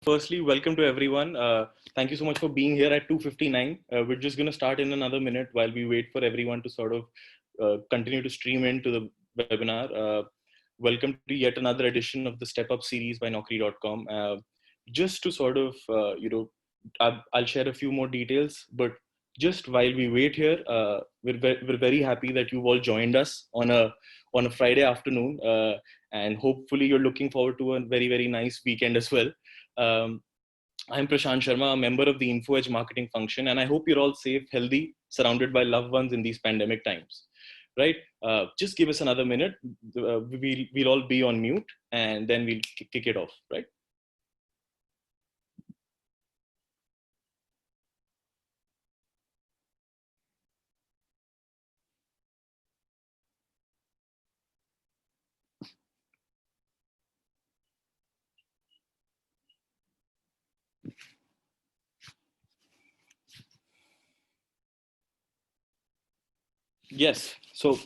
Firstly, welcome to everyone. Thank you so much for being here at 2:59. We're just going to start in another minute while we wait for everyone to sort of continue to stream into the webinar. Welcome to yet another edition of the Step Up series by Naukri.com. Just to sort of, I'll share a few more details, but just while we wait here, we're very happy that you've all joined us on a Friday afternoon, and hopefully you're looking forward to a very nice weekend as well. Um, I'm Prashant Sharma, a member of the InfoEdge marketing function, and I hope you're all safe, healthy, surrounded by loved ones in these pandemic times. Right? Just give us another minute. We'll all be on mute, and then we'll kick it off. Right? Yes. So,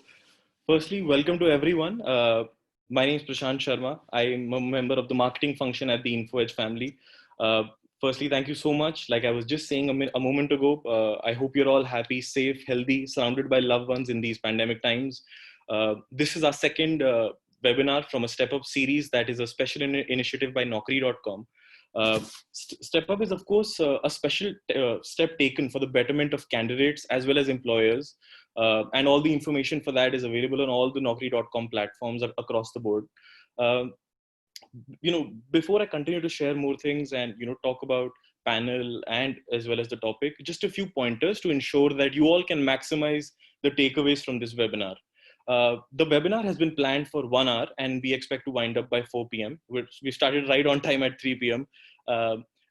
firstly, welcome to everyone. My name is Prashant Sharma. I'm a member of the marketing function at the InfoEdge family. Uh, Firstly, thank you so much. Like I was just saying a moment ago, I hope you're all happy, safe, healthy, surrounded by loved ones in these pandemic times. This is our second webinar from a Step Up series that is a special initiative by Naukri.com. Step Up is, of course, a special step taken for the betterment of candidates as well as employers. And all the information for that is available on all the Naukri.com platforms across the board. Uh, Before I continue to share more things and talk about panel and as well as the topic, just a few pointers to ensure that you all can maximize the takeaways from this webinar. The webinar has been planned for 1 hour and we expect to wind up by 4 p.m. We started right on time at 3 p.m.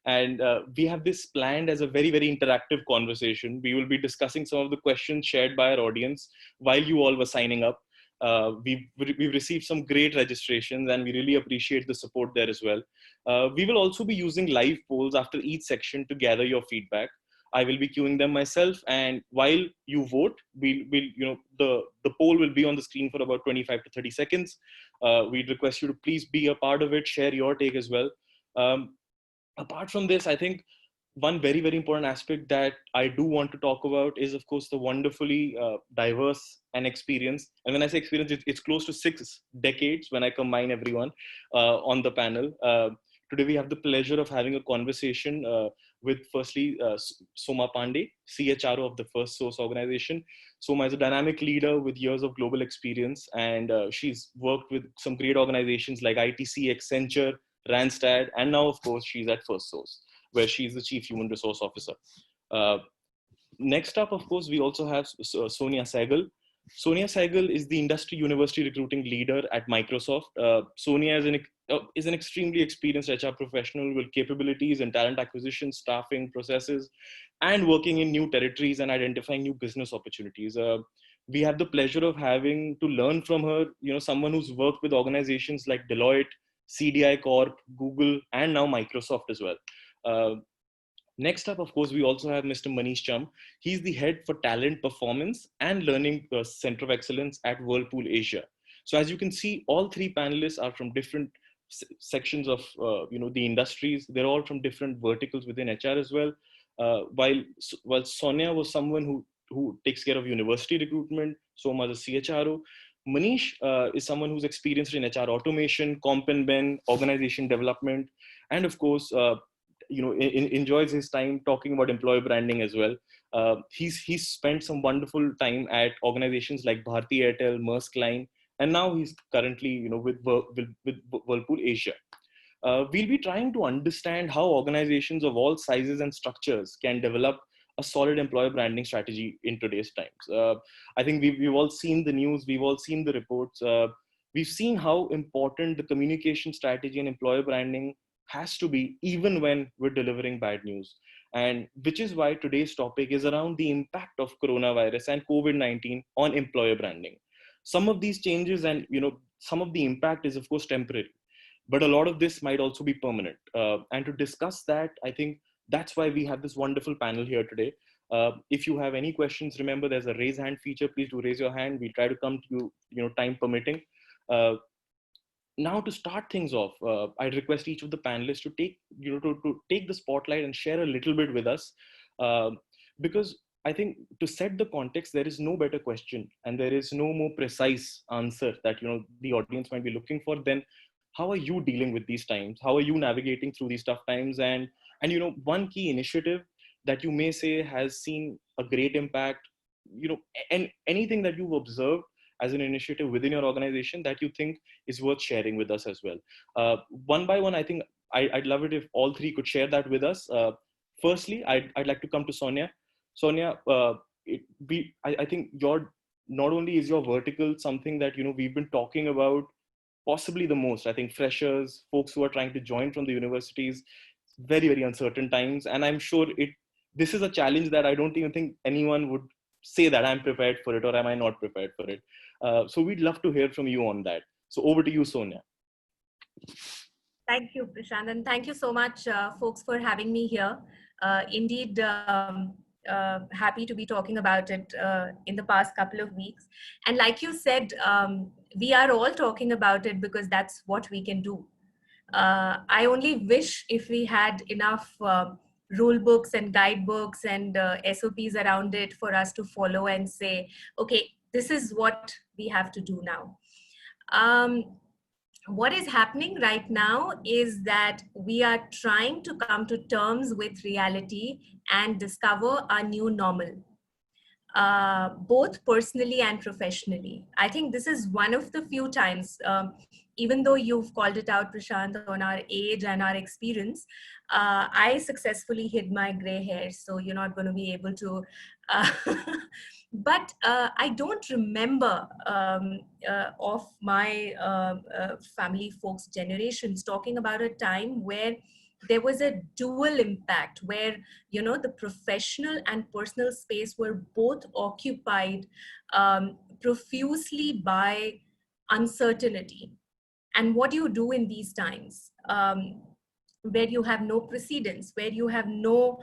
And we have this planned as a very interactive conversation. We will be discussing some of the questions shared by our audience while you all were signing up. We've received some great registrations and we really appreciate the support there as well. We will also be using live polls after each section to gather your feedback. I will be queuing them myself, and while you vote, the poll will be on the screen for about 25 to 30 seconds. We'd request you to please be a part of it, share your take as well. Um, Apart from this, I think one very important aspect that I do want to talk about is, of course, the wonderfully diverse and experience. And when I say experience, it's close to 6 decades when I combine everyone on the panel. Today, we have the pleasure of having a conversation with, firstly, Soma Pandey, CHRO of the First Source organization. Soma is a dynamic leader with years of global experience, and she's worked with some great organizations like ITC, Accenture, Randstad, and now, of course, she's at First Source, where she's the Chief Human Resource Officer. Uh, Next up, of course, we also have Sonia Sehgal. Sonia Sehgal is the industry university recruiting leader at Microsoft. Sonia is an extremely experienced HR professional with capabilities in talent acquisition, staffing, processes, and working in new territories and identifying new business opportunities. We have the pleasure of having to learn from her, someone who's worked with organizations like Deloitte, CDI Corp, Google, and now Microsoft as well. Uh, Next up, of course, we also have Mr. Manish Cham. He's the head for talent performance and learning center of excellence at Whirlpool Asia. So as you can see, all three panelists are from different sections of the industries. They're all from different verticals within HR as well. While Sonia was someone who takes care of university recruitment, Soma is a CHRO. Manish is someone who's experienced in HR automation, comp and ben, organization development, and of course, enjoys his time talking about employer branding as well. He's spent some wonderful time at organizations like Bharti Airtel, Maersk Line, and now he's currently with Whirlpool Asia. We'll be trying to understand how organizations of all sizes and structures can develop a solid employer branding strategy in today's times. I think we've all seen the news, we've all seen the reports. We've seen how important the communication strategy and employer branding has to be, even when we're delivering bad news. And which is why today's topic is around the impact of coronavirus and COVID-19 on employer branding. Some of these changes and some of the impact is of course temporary, but a lot of this might also be permanent. And to discuss that, I think that's why we have this wonderful panel here today. If you have any questions, remember there's a raise hand feature. Please do raise your hand. We try to come to you, time permitting. Uh, now to start things off, I'd request each of the panelists to take, to take the spotlight and share a little bit with us, uh, because I think to set the context, there is no better question and there is no more precise answer that the audience might be looking for than how are you dealing with these times? How are you navigating through these tough times? And one key initiative that you may say has seen a great impact, and anything that you've observed as an initiative within your organization that you think is worth sharing with us as well. One by one, I think I'd love it if all three could share that with us. Firstly, I'd like to come to Sonia. Sonia, I think not only is your vertical something that we've been talking about possibly the most. I think freshers, folks who are trying to join from the universities, very, very uncertain times. And I'm sure this is a challenge that I don't even think anyone would say that I'm prepared for it or am I not prepared for it. So we'd love to hear from you on that. So over to you, Sonia. Thank you, Prashant, and thank you so much, folks, for having me here. Indeed, happy to be talking about it in the past couple of weeks. And like you said, we are all talking about it because that's what we can do. I only wish if we had enough rule books and guidebooks and SOPs around it for us to follow and say, okay, this is what we have to do now. What is happening right now is that we are trying to come to terms with reality and discover our new normal, both personally and professionally. I think this is one of the few times, even though you've called it out, Prashant, on our age and our experience, I successfully hid my gray hair, so you're not going to be able to. But I don't remember of my family folks' generations talking about a time where there was a dual impact, where the professional and personal space were both occupied profusely by uncertainty. And what do you do in these times? Where you have no precedence, where you have no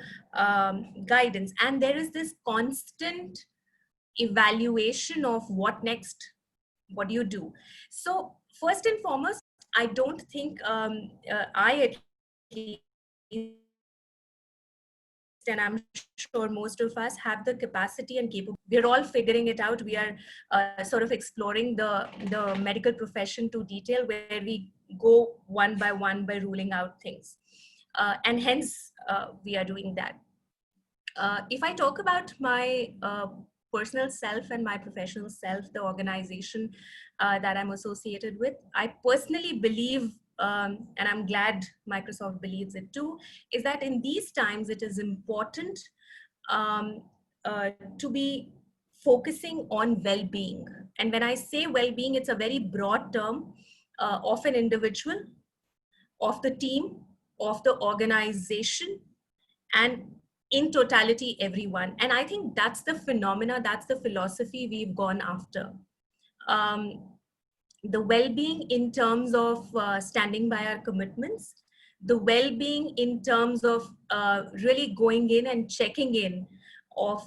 guidance, and there is this constant evaluation of what next, what do you do? So first and foremost, I don't think I at least, and I'm sure most of us have the capacity and capability. We're all figuring it out. We are sort of exploring the medical profession to detail, where we go one by ruling out things. And hence, we are doing that. If I talk about my personal self and my professional self, the organization that I'm associated with, I personally believe, and I'm glad Microsoft believes it too, is that in these times it is important to be focusing on well-being. And when I say well-being, it's a very broad term of an individual, of the team, of the organization, and in totality, everyone. And I think that's the phenomena, that's the philosophy we've gone after. The well-being in terms of standing by our commitments, the well-being in terms of really going in and checking in of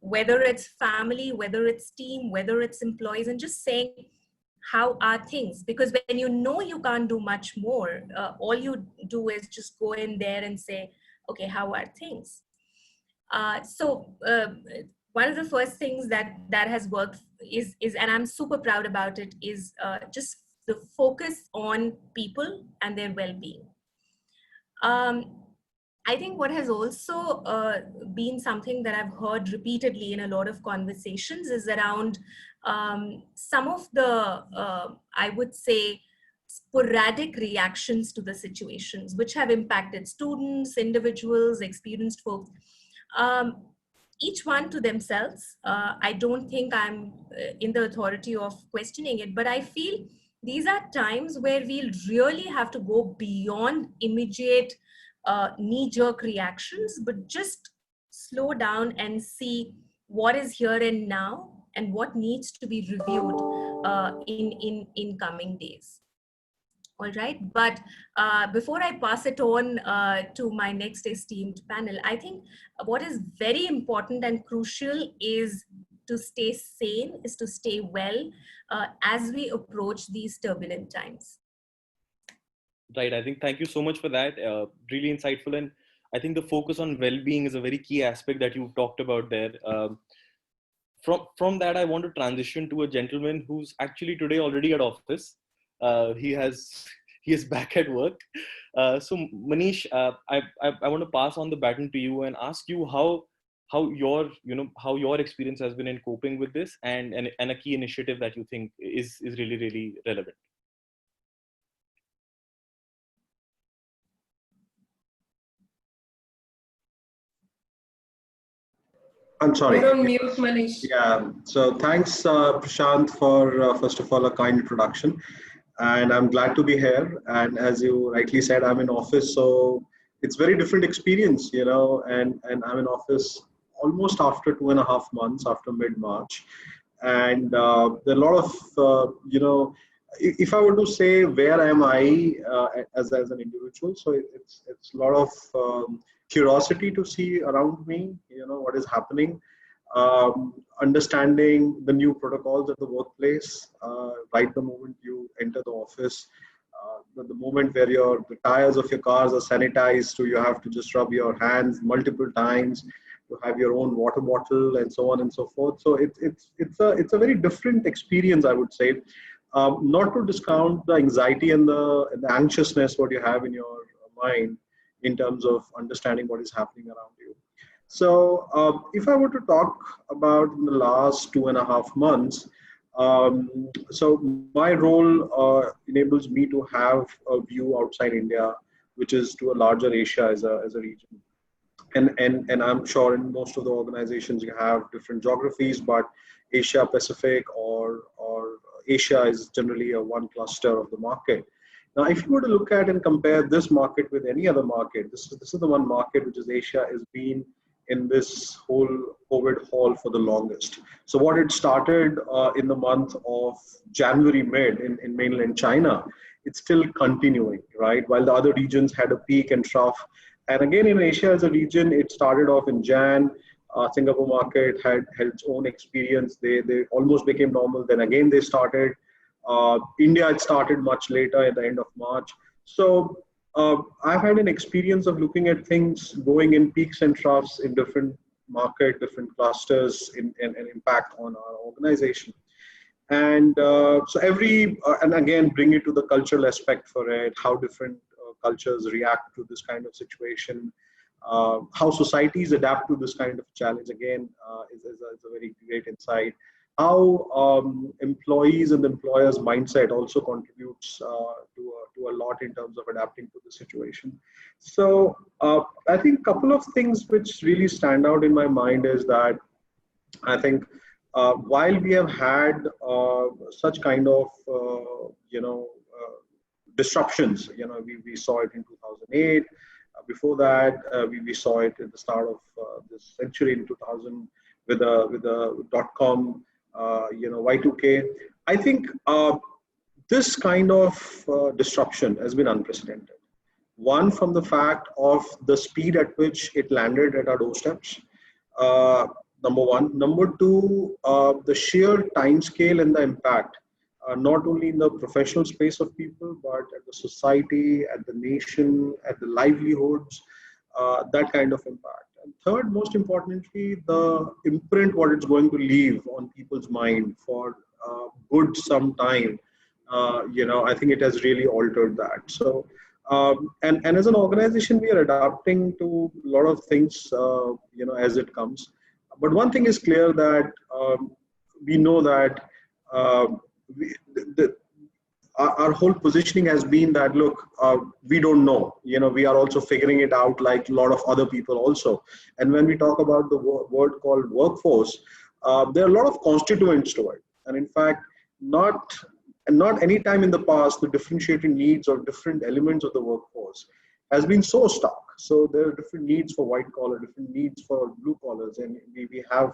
whether it's family, whether it's team, whether it's employees, and just saying, how are things? Because when you can't do much more, all you do is just go in there and say, okay, how are things? So one of the first things that has worked is, and I'm super proud about it, is just the focus on people and their well-being. I think what has also been something that I've heard repeatedly in a lot of conversations is around some of the, I would say, sporadic reactions to the situations, which have impacted students, individuals, experienced folks, each one to themselves. I don't think I'm in the authority of questioning it, but I feel these are times where we'll really have to go beyond immediate knee-jerk reactions, but just slow down and see what is here and now and what needs to be reviewed in coming days. All right, but before I pass it on to my next esteemed panel, I think what is very important and crucial is to stay sane, is to stay well as we approach these turbulent times. Right. I think thank you so much for that. Really insightful. And I think the focus on well-being is a very key aspect that you've talked about there. From that, I want to transition to a gentleman who's actually today already at office. He has he is back at work. So Manish, I want to pass on the baton to you and ask you how your how your experience has been in coping with this, and a key initiative that you think is really relevant. I'm sorry. You're on mute, Manish. Yeah. So thanks, Prashant, for first of all a kind introduction, and I'm glad to be here. And as you rightly said, I'm in office, so it's very different experience, And I'm in office almost after 2.5 months, after mid-March, and there are a lot of If I were to say where am I as an individual, so it's a lot of curiosity to see around me, what is happening, understanding the new protocols at the workplace, right the moment you enter the office, the moment where the tires of your cars are sanitized, so you have to just rub your hands multiple times, to have your own water bottle, and so on and so forth. So it's a very different experience, I would say. Not to discount the anxiety and the anxiousness what you have in your mind in terms of understanding what is happening around you. So if I were to talk about in the last 2.5 months, so my role enables me to have a view outside India, which is to a larger Asia as a region. And I'm sure in most of the organizations you have different geographies, but Asia Pacific or Asia is generally a one cluster of the market. Now, if you were to look at and compare this market with any other market, this is the one market which is Asia has been in this whole COVID hall for the longest. So what it started in the month of January mid in mainland China, it's still continuing, right? While the other regions had a peak and trough. And again, in Asia as a region, it started off in Jan. Singapore market had its own experience. They almost became normal. Then again, they started. India had started much later at the end of March. So I've had an experience of looking at things going in peaks and troughs in different market, different clusters, and impact on our organization. And so and again, bring it to the cultural aspect for it, how different cultures react to this kind of situation, how societies adapt to this kind of challenge, again, is a very great insight. How employees and the employer's mindset also contributes to a lot in terms of adapting to the situation. So I think a couple of things which really stand out in my mind is that I think while we have had such kind of disruptions, we saw it in 2008. Before that, we saw it at the start of this century in 2000 with the .com, Y2K. I think this kind of disruption has been unprecedented. One, from the fact of the speed at which it landed at our doorsteps. Number one. Number two, the sheer time scale and the impact, not only in the professional space of people, but at the society, at the nation, at the livelihoods, that kind of impact. And third, most importantly, the imprint what it's going to leave on people's mind for good some time. I think it has really altered that. So, and as an organization, we are adapting to a lot of things, as it comes. But one thing is clear that we know that our whole positioning has been that, look, we don't know, we are also figuring it out like a lot of other people also. And when we talk about the word called workforce, there are a lot of constituents to it. And in fact, not any time in the past, the differentiating needs of different elements of the workforce has been so stark. So there are different needs for white collar, different needs for blue collars, and we have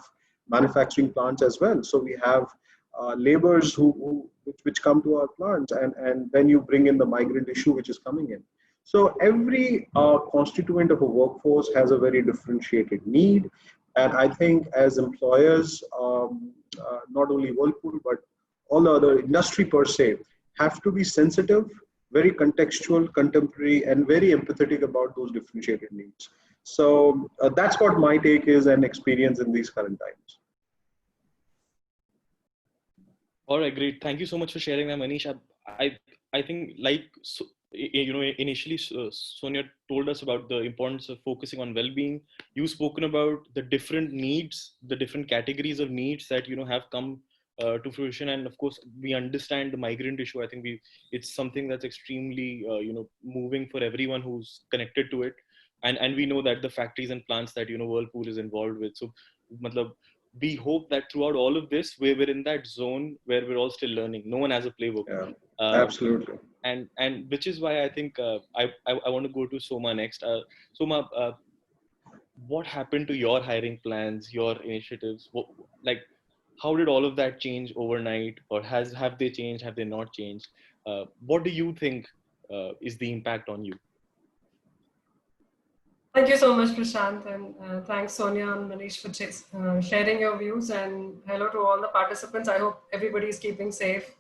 manufacturing plants as well. So we have laborers which come to our plants, and then you bring in the migrant issue which is coming in. So every constituent of a workforce has a very differentiated need, And I think as employers, not only Whirlpool, but all the other industry per se, have to be sensitive, very contextual, contemporary, and very empathetic about those differentiated needs. So that's what my take is and experience in these current times. All right, great. Thank you so much for sharing that, Manish. I think like initially Sonia told us about the importance of focusing on well-being. You've spoken about the different needs, the different categories of needs that have come to fruition, and of course we understand the migrant issue. I think it's something that's extremely moving for everyone who's connected to it, and we know that the factories and plants that Whirlpool is involved with. So, matlab, we hope that throughout all of this, we're in that zone where we're all still learning. No one has a playbook. Yeah, absolutely. And which is why I think I want to go to Soma next. Soma, what happened to your hiring plans, your initiatives? Like, how did all of that change overnight, or have they changed? Have they not changed? What do you think is the impact on you? Thank you so much, Prashant, and thanks, Sonia and Manish, for sharing your views. And hello to all the participants. I hope everybody is keeping safe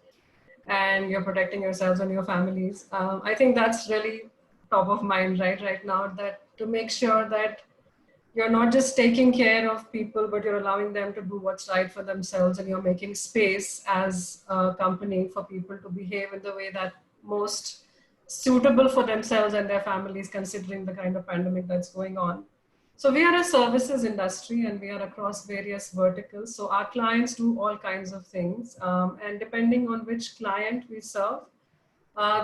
and you're protecting yourselves and your families. I think that's really top of mind right now, that to make sure that you're not just taking care of people, but you're allowing them to do what's right for themselves, and you're making space as a company for people to behave in the way that most suitable for themselves and their families, considering the kind of pandemic that's going on. So we are a services industry and we are across various verticals. So our clients do all kinds of things. And depending on which client we serve,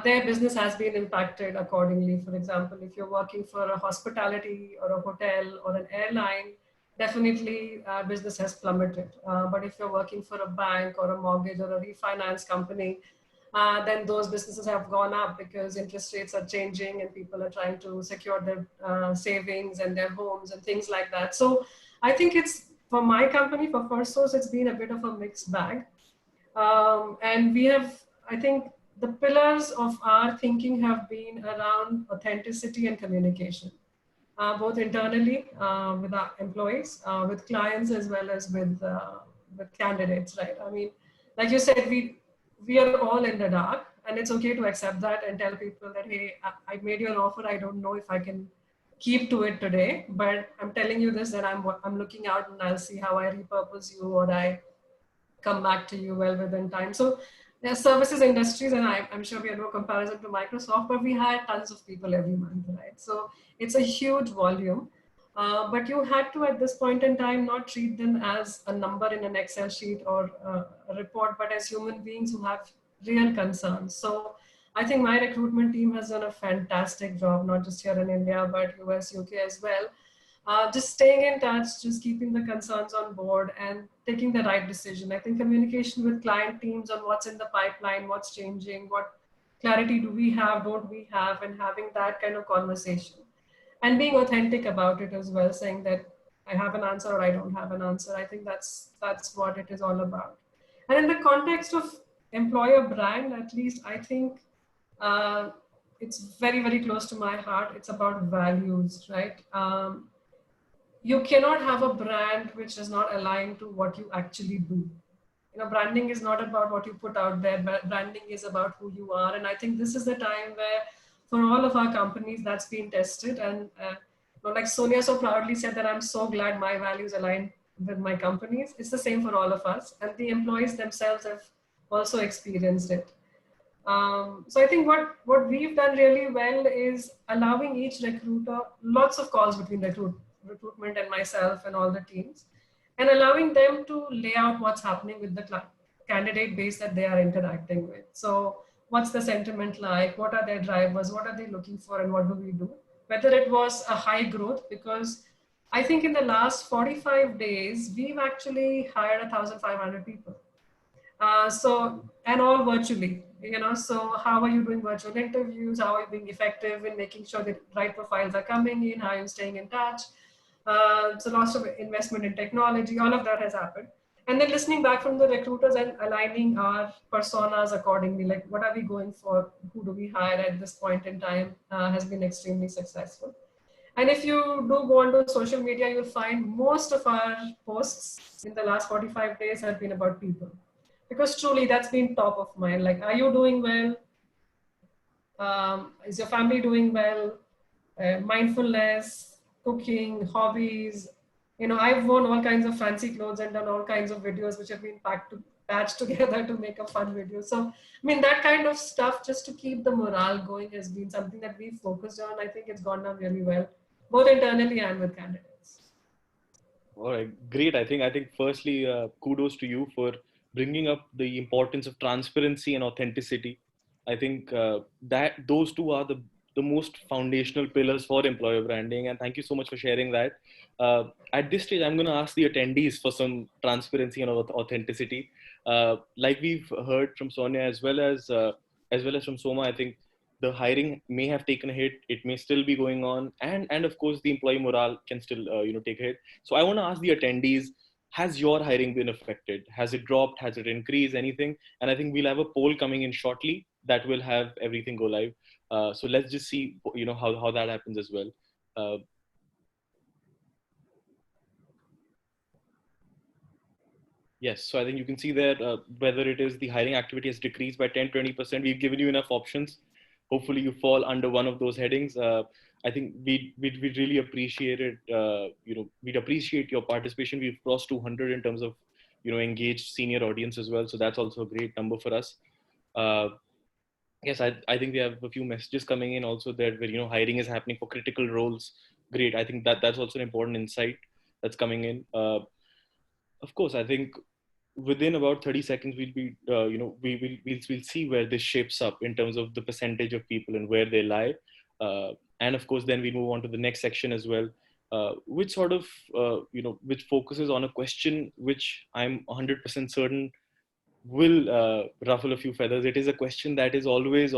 their business has been impacted accordingly. For example, if you're working for a hospitality or a hotel or an airline, definitely business has plummeted. But if you're working for a bank or a mortgage or a refinance company, then those businesses have gone up because interest rates are changing and people are trying to secure their savings and their homes and things like that. So I think it's, for my company, for FirstSource, it's been a bit of a mixed bag. And we have, I think, the pillars of our thinking have been around authenticity and communication, both internally with our employees, with clients, as well as with candidates, right? I mean, like you said, we are all in the dark, and it's okay to accept that and tell people that, hey, I made you an offer. I don't know if I can keep to it today, but I'm telling you this, that I'm looking out and I'll see how I repurpose you or I come back to you well within time. So there are services industries, and I'm sure we have no comparison to Microsoft, but we hire tons of people every month, right? So it's a huge volume. But you had to, at this point in time, not treat them as a number in an Excel sheet or a report, but as human beings who have real concerns. So I think my recruitment team has done a fantastic job, not just here in India, but US, UK as well. Just staying in touch, just keeping the concerns on board and taking the right decision. I think communication with client teams on what's in the pipeline, what's changing, what clarity do we have, don't we have, and having that kind of conversation. And being authentic about it as well, saying that I have an answer or I don't have an answer. I think that's what it is all about. And in the context of employer brand, at least I think it's very, very close to my heart. It's about values, right? You cannot have a brand which is not aligned to what you actually do. You know, branding is not about what you put out there, but branding is about who you are. And I think this is the time where, for all of our companies, that's been tested. And like Sonia so proudly said that I'm so glad my values align with my companies. It's the same for all of us. And the employees themselves have also experienced it. So I think what we've done really well is allowing each recruiter lots of calls between recruitment and myself and all the teams, and allowing them to lay out what's happening with the candidate base that they are interacting with. So what's the sentiment like? What are their drivers? What are they looking for? And what do we do? Whether it was a high growth, because I think in the last 45 days, we've actually hired 1,500 people. And all virtually, so how are you doing virtual interviews? How are you being effective in making sure that right profiles are coming in? How are you staying in touch? So lots of investment in technology, all of that has happened. And then listening back from the recruiters and aligning our personas accordingly, like what are we going for? Who do we hire at this point in time has been extremely successful. And if you do go onto social media, you'll find most of our posts in the last 45 days have been about people. Because truly that's been top of mind. Like, are you doing well? Is your family doing well? Mindfulness, cooking, hobbies. You know, I've worn all kinds of fancy clothes and done all kinds of videos which have been patched together to make a fun video. So, I mean, that kind of stuff just to keep the morale going has been something that we've focused on. I think it's gone down really well, both internally and with candidates. All right, great. I think firstly, kudos to you for bringing up the importance of transparency and authenticity. I think that those two are the most foundational pillars for employer branding. And thank you so much for sharing that. At this stage, I'm going to ask the attendees for some transparency and authenticity. Like we've heard from Sonia as well as from Soma, I think the hiring may have taken a hit. It may still be going on, and of course the employee morale can still take a hit. So I want to ask the attendees: has your hiring been affected? Has it dropped? Has it increased? Anything? And I think we'll have a poll coming in shortly that will have everything go live. So let's just see how that happens as well. Uh, Yes, so I think you can see there whether it is the hiring activity has decreased by 10-20%. We've given you enough options. Hopefully, you fall under one of those headings. I think we'd really appreciate it. We'd appreciate your participation. We've crossed 200 in terms of engaged senior audience as well. So that's also a great number for us. Yes, I think we have a few messages coming in also that where hiring is happening for critical roles. Great. I think that's also an important insight that's coming in. Of course, I think within about 30 seconds we'll be we'll see where this shapes up in terms of the percentage of people and where they lie, and of course then we move on to the next section as well, which sort of which focuses on a question which I'm 100% certain will ruffle a few feathers. It is a question that is always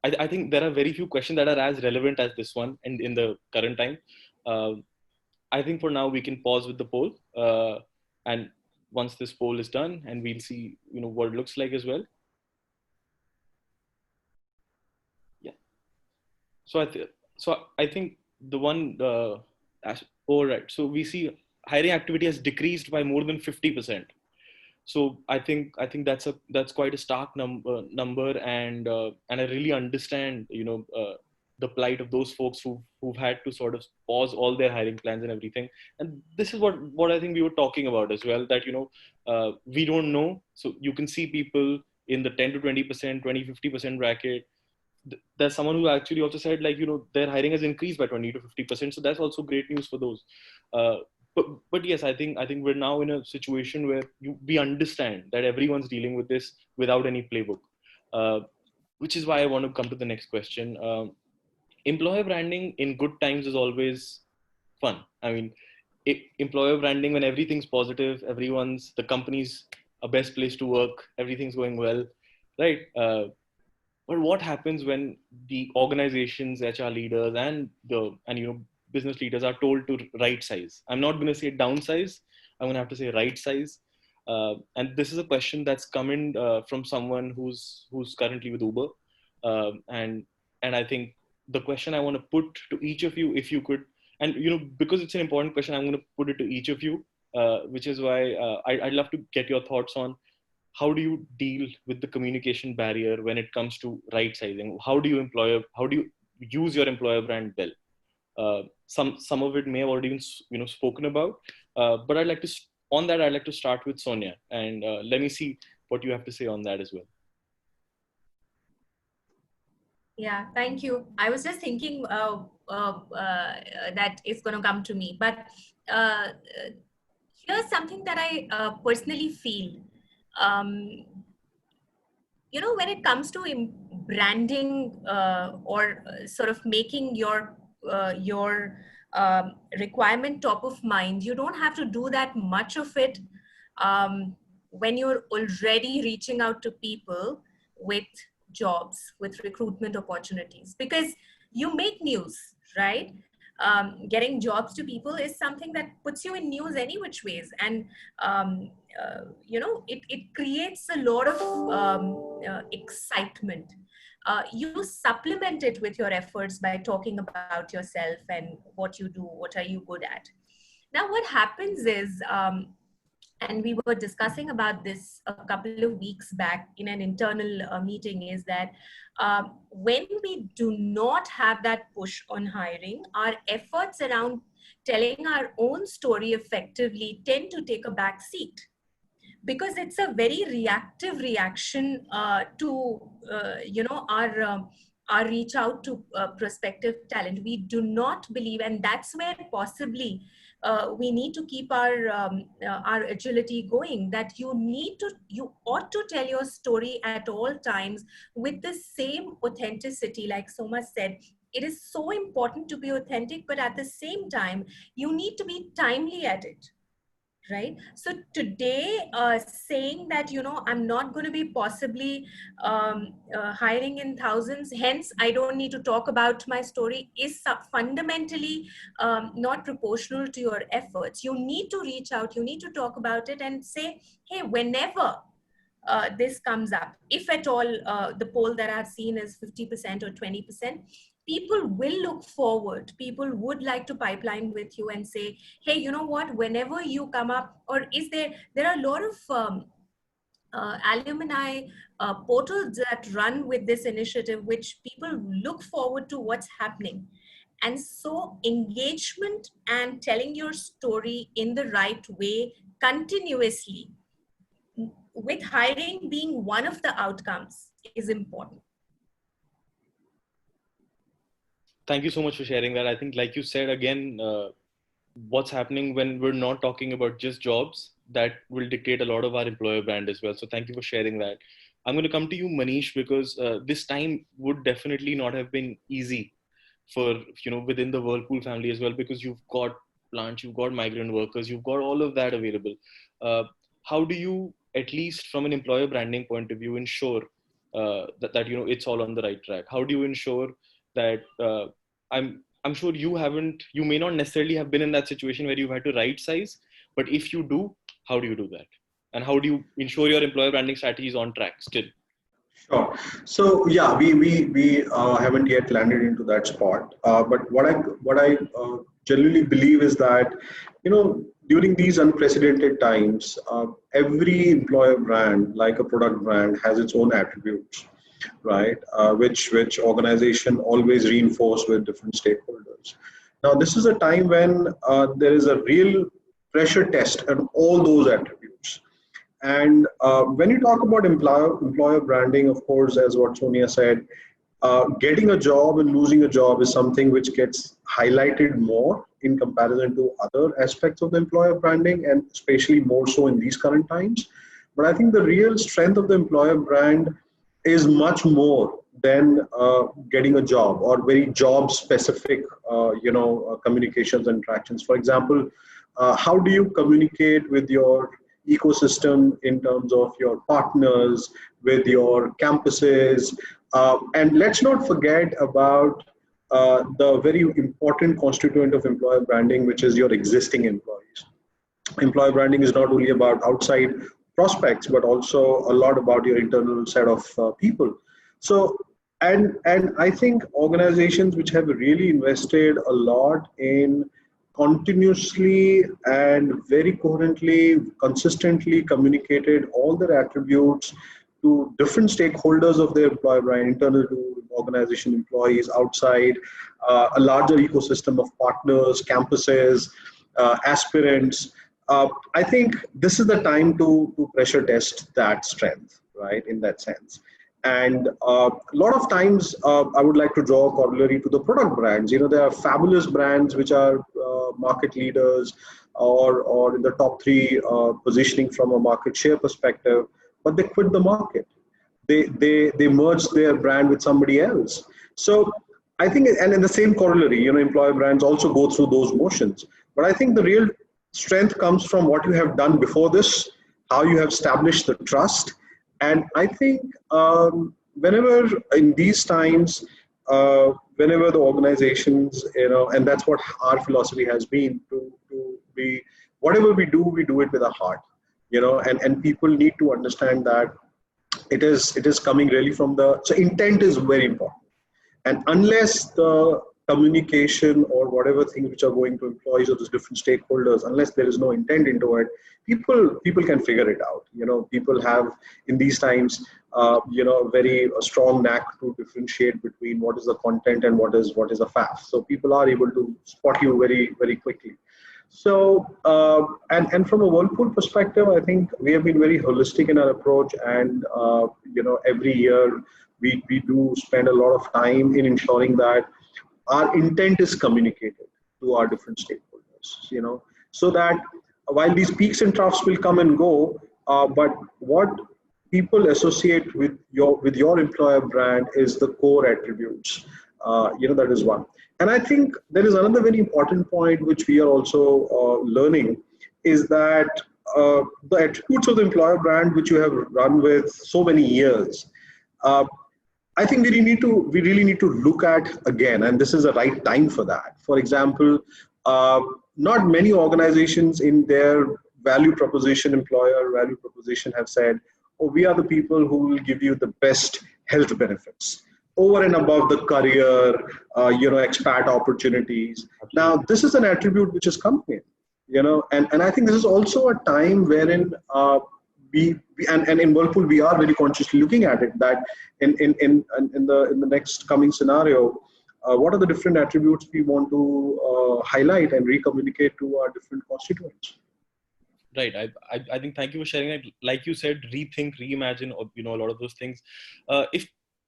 I think there are very few questions that are as relevant as this one in the current time. I think for now we can pause with the poll, and once this poll is done, and we'll see what it looks like as well. Yeah. So I think the one all right. So we see hiring activity has decreased by more than 50%. So that's quite a stark number, and I really understand the plight of those folks who've had to sort of pause all their hiring plans and everything. And this is what I think we were talking about as well, that we don't know. So you can see people in the 10 to 20%, 20-50% bracket. There's someone who actually also said, like, their hiring has increased by 20 to 50%. So that's also great news for those. uh, but yes, I think we're now in a situation where we understand that everyone's dealing with this without any playbook, uh, which is why I want to come to the next question. Employer branding in good times is always fun. I mean, employer branding when everything's positive, the company's a best place to work, everything's going well, right? But what happens when the organizations, HR leaders, and business leaders are told to right size? I'm not going to say downsize. I'm going to have to say right size. And this is a question that's coming from someone who's currently with Uber, and I think the question I want to put to each of you, if you could, and because it's an important question, I'm going to put it to each of you, which is why I'd love to get your thoughts on how do you deal with the communication barrier when it comes to right sizing? How do you use your employer brand well? Some of it may have already been spoken about, but I'd like to start with Sonia, and let me see what you have to say on that as well. Yeah, thank you. I was just thinking that it's going to come to me, but here's something that I personally feel. When it comes to branding or sort of making your requirement top of mind, you don't have to do that much of it when you're already reaching out to people with jobs, with recruitment opportunities, because you make news, right? Getting jobs to people is something that puts you in news any which ways, and it creates a lot of excitement. you supplement it with your efforts by talking about yourself and what you do, what are you good at. Now, what happens is, and we were discussing about this a couple of weeks back in an internal meeting, is that when we do not have that push on hiring, our efforts around telling our own story effectively tend to take a back seat, because it's a very reactive reaction to our reach out to prospective talent. We do not believe, and that's where possibly we need to keep our agility going, that you ought to tell your story at all times with the same authenticity. Like Soma said, it is so important to be authentic, but at the same time, you need to be timely at it. Right. So today, saying that, I'm not going to be possibly hiring in thousands, hence I don't need to talk about my story, is fundamentally not proportional to your efforts. You need to reach out, you need to talk about it and say, hey, whenever this comes up, if at all, the poll that I've seen is 50% or 20%, people will look forward. People would like to pipeline with you and say, hey, you know what, whenever you come up, or there are a lot of alumni portals that run with this initiative, which people look forward to what's happening. And so engagement and telling your story in the right way continuously, with hiring being one of the outcomes, is important. Thank you so much for sharing that. I think, like you said, again, what's happening when we're not talking about just jobs, that will dictate a lot of our employer brand as well. So thank you for sharing that. I'm going to come to you, Manish, because this time would definitely not have been easy for, within the Whirlpool family as well, because you've got plants, you've got migrant workers, you've got all of that available. How do you, at least from an employer branding point of view, ensure that it's all on the right track? How do you ensure that I'm sure you may not necessarily have been in that situation where you've had to right size, but if you do, how do you do that? And how do you ensure your employer branding strategy is on track still? Sure. So yeah, we haven't yet landed into that spot. But what I genuinely believe is that, during these unprecedented times, every employer brand, like a product brand, has its own attributes, right? Which organization always reinforce with different stakeholders. Now, this is a time when there is a real pressure test on all those attributes. And when you talk about employer branding, of course, as what Sonia said, getting a job and losing a job is something which gets highlighted more in comparison to other aspects of the employer branding, and especially more so in these current times. But I think the real strength of the employer brand is much more than getting a job or very job specific, communications and interactions. For example, how do you communicate with your ecosystem in terms of your partners, with your campuses, and let's not forget about the very important constituent of employer branding, which is your existing employees. Employer branding is not only about outside prospects, but also a lot about your internal set of people. So, and I think organizations which have really invested a lot in continuously and very coherently, consistently communicated all their attributes to different stakeholders of their employer brand, internal to organization employees, outside, a larger ecosystem of partners, campuses, aspirants. I think this is the time to pressure test that strength, right, in that sense. And a lot of times, I would like to draw a corollary to the product brands. There are fabulous brands which are market leaders or in the top three positioning from a market share perspective, but they quit the market. They merge their brand with somebody else. So I think, and in the same corollary, employer brands also go through those motions. But I think the real strength comes from what you have done before this, how you have established the trust. And I think whenever in these times, whenever the organizations, and that's what our philosophy has been, to be, whatever we do it with a heart, and people need to understand that it is coming really from the, so intent is very important. And unless the communication or whatever things which are going to employees or those different stakeholders, unless there is no intent into it, people can figure it out. People have in these times, a strong knack to differentiate between what is the content and what is a faff. So people are able to spot you very very quickly. So, and from a Whirlpool perspective, I think we have been very holistic in our approach, and every year we do spend a lot of time in ensuring that our intent is communicated to our different stakeholders. So that while these peaks and troughs will come and go, but what people associate with your employer brand is the core attributes. That is one. And I think there is another very important point which we are also learning, is that the attributes of the employer brand which you have run with so many years, I think we really need to look at again, and this is the right time for that. For example, not many organizations in their employer value proposition have said, "Oh, we are the people who will give you the best health benefits over and above the career, expat opportunities." Now, this is an attribute which is coming in, and I think this is also a time wherein and in Whirlpool we are very consciously looking at it, that in the next coming scenario, what are the different attributes we want to highlight and re-communicate to our different constituents. Right. I think, thank you for sharing that. Like you said, rethink, reimagine, a lot of those things.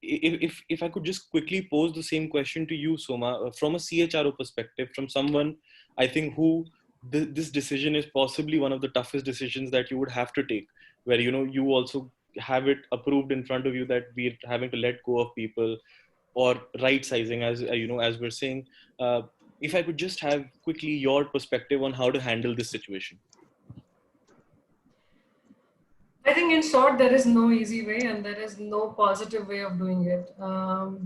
If I could just quickly pose the same question to you, Soma, from a CHRO perspective, from someone, I think, who this decision is possibly one of the toughest decisions that you would have to take, where, you also have it approved in front of you that we're having to let go of people, or right sizing, as as we're saying. If I could just have quickly your perspective on how to handle this situation. I think in short, there is no easy way and there is no positive way of doing it.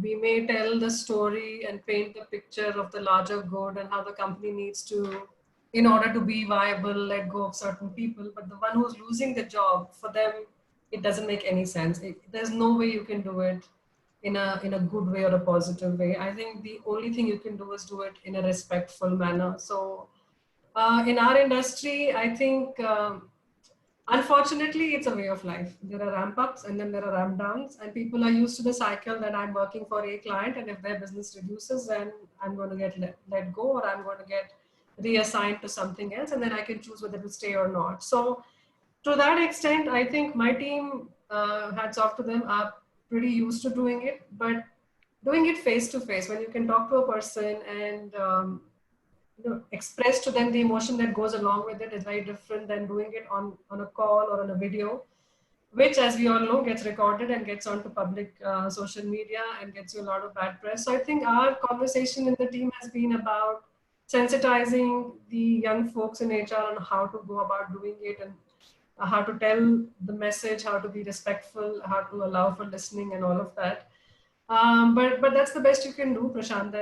We may tell the story and paint the picture of the larger good and how the company needs to, in order to be viable, let go of certain people. But the one who's losing the job, for them, it doesn't make any sense. There's no way you can do it in a good way or a positive way. I think the only thing you can do is do it in a respectful manner. So in our industry, I think, unfortunately, it's a way of life. There are ramp ups and then there are ramp downs, and people are used to the cycle that I'm working for a client, and if their business reduces, then I'm going to get let go, or I'm going to get reassigned to something else, and then I can choose whether to stay or not. So, to that extent, I think my team, hats off to them, are pretty used to doing it, but doing it face to face, when you can talk to a person and express to them the emotion that goes along with it, is very different than doing it on a call or on a video, which, as we all know, gets recorded and gets onto public social media and gets you a lot of bad press. So I think our conversation in the team has been about sensitizing the young folks in HR on how to go about doing it, and how to tell the message, how to be respectful, how to allow for listening and all of that. But that's the best you can do, Prashant.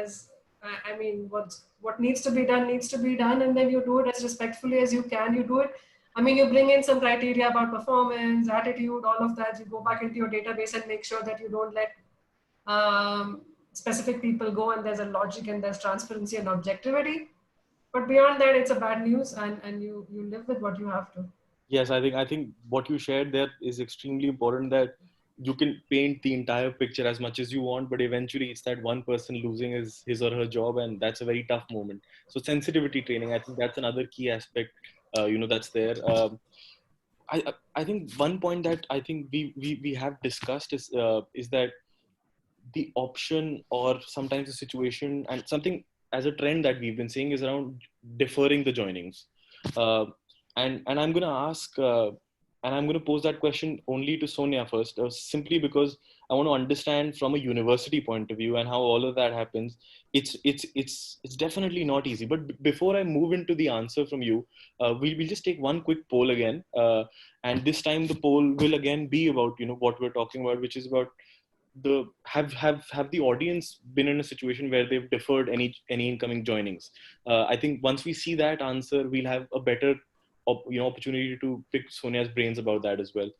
I mean, what needs to be done needs to be done, and then you do it as respectfully as you can. You do it. I mean, you bring in some criteria about performance, attitude, all of that. You go back into your database and make sure that you don't let specific people go, and there's a logic and there's transparency and objectivity. But beyond that, it's a bad news, and you live with what you have to. Yes, I think what you shared there is extremely important, that you can paint the entire picture as much as you want, but eventually it's that one person losing his or her job, and that's a very tough moment. So sensitivity training, I think that's another key aspect, that's there. I think one point that I think we have discussed is that the option, or sometimes the situation, and something as a trend that we've been seeing, is around deferring the joinings. And I'm going to ask, and I'm going to pose that question only to Sonia first, simply because I want to understand from a university point of view and how all of that happens. It's definitely not easy. But before I move into the answer from you, we'll just take one quick poll again, and this time the poll will again be about what we're talking about, which is about have the audience been in a situation where they've deferred any incoming joinings. I think once we see that answer, we'll have a better opportunity to pick Sonia's brains about that as well.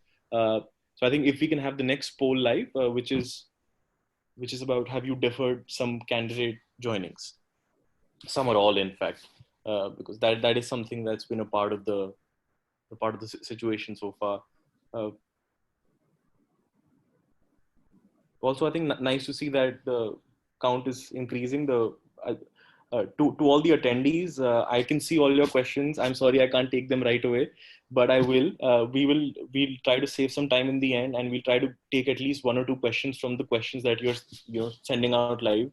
So I think if we can have the next poll live, which is about, have you deferred some candidate joinings, some or all, in fact, because that is something that's been a part of the situation so far. Also, I think nice to see that the count is increasing. To all the attendees, I can see all your questions. I'm sorry I can't take them right away, but I will. We'll try to save some time in the end, and we'll try to take at least one or two questions from the questions that you're sending out live.